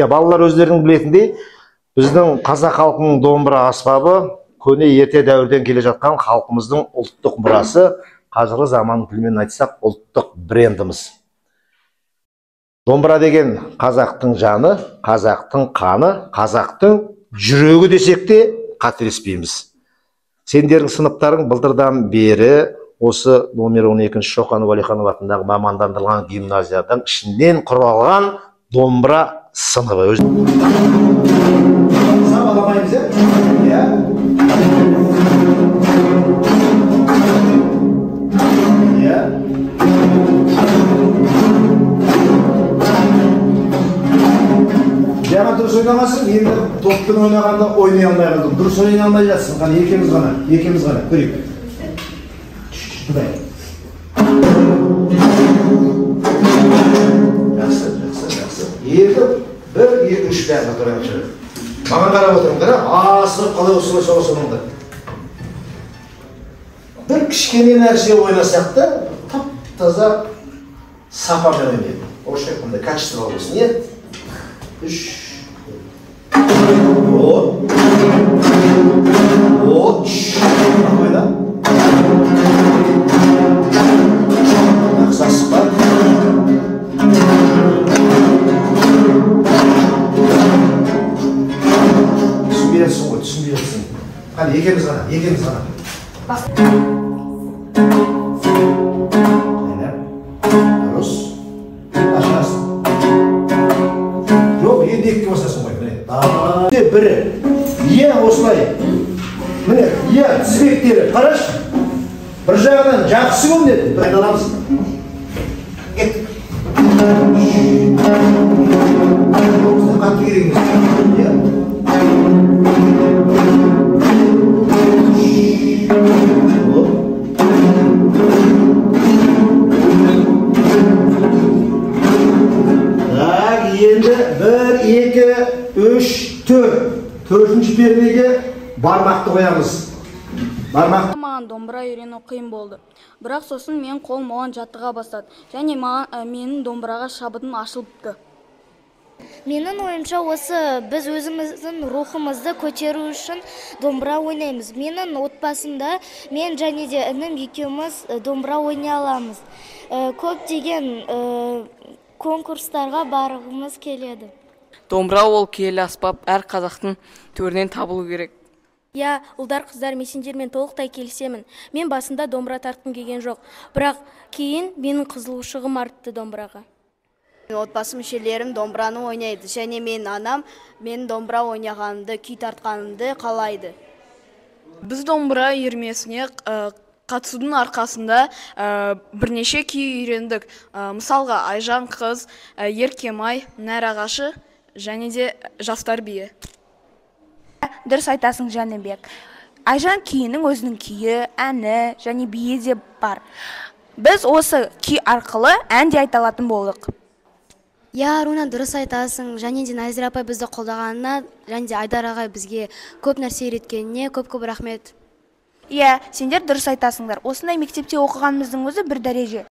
Балалар өздерінің білетіндей, біздің қазақ халқының домбыра аспабы көне ерте дәуірден келе жатқан халқымыздың ұлттық мұрасы, қазіргі заман тілімен айтсақ, ұлттық брендіміз. Домбыра деген қазақтың жаны, қазақтың қаны, қазақтың жүрегі десек те қателеспейміз. Сендердің сыныптарың былтырдан бері осы номер 12 Шоқанов Уәлиханов атындағы мамандандырылған гимназиядан ішінен құралған домбыра сыныбы. Сабаламаймыз, иә? Жаңа дұрыс ойнамасын, енді топпен ойнағанда ойнай алмай қалдым. Дұрыс ойнай алмай жатсың, қана екеуміз ғана, көрейік. Құдай. Жақсы. Екі, бір, екі, үш бәрін отырайық жүріп. Маған қарап отырыңдар, асып қалай осылай соғысыңдар. Бір кішкене нәрсе ойнасақ та, тап-таза сапамен ойнайды. Орысша айтқанда качество болсын, нет? Үш. Вот. Қойда. Ақсасы бар. Түсінбейсің ғой, түсінбейсің. Қане, екеміз ғана. Дұрыс. Ашасың. Жоқ, енді екі басасың ғой, міне. Бірі. Осылай. Міне, тізбектері. Қарашы. Бір жағынан жақсы көмдеді. Бір айдаламыз. Кет. Қатты керегіміз. Енді 1, 2, 3, 4. Төртінші пердеге бармақты қоямыз. Маған домбыра үйрену қиын болды. Бірақ сосын мен қолым оған жаттыға бастады. Және менің домбыраға шабытым ашылыпты. Менің ойымша осы біз өзіміздің рухымызды көтеру үшін домбыра ойнаймыз. Менің отбасымда мен және де інім екеуміз домбыра ойнай аламыз. Көптеген конкурстарға барғымыз келеді. Домбыра ол киелі аспап, әр қазақтың төрінен табылу керек. Ұлдар қыздар, мен сендермен толықтай келісемін. Мен басында домбыра тартқым келген жоқ, бірақ кейін менің қызығушылығым артты домбыраға. Отбасы мүшелерім домбыраны ойнайды, және мен анам мен домбыра ойнағанымды, күй тартқанымды қалайды. Біз домбыра үйірмесіне қатысудың арқасында бірнеше күй үйрендік. Мысалға, Айжан қыз, Еркемай, Нәрағашы және де Жастар биі. Дұрыс айтасың, Жәнібек. Айжан күйінің өзінің күйі, әні және биі де бар. Біз осы күй арқылы ән де айта алатын болдық. Руна, дұрыс айтасың. Және де Назира апай бізді қолдағанына, және де Айдар ағай бізге көп нәрсе үйреткеніне көп рахмет. Сендер дұрыс айтасыңдар. Осындай мектепте оқығанымыздың өзі бір дәреже.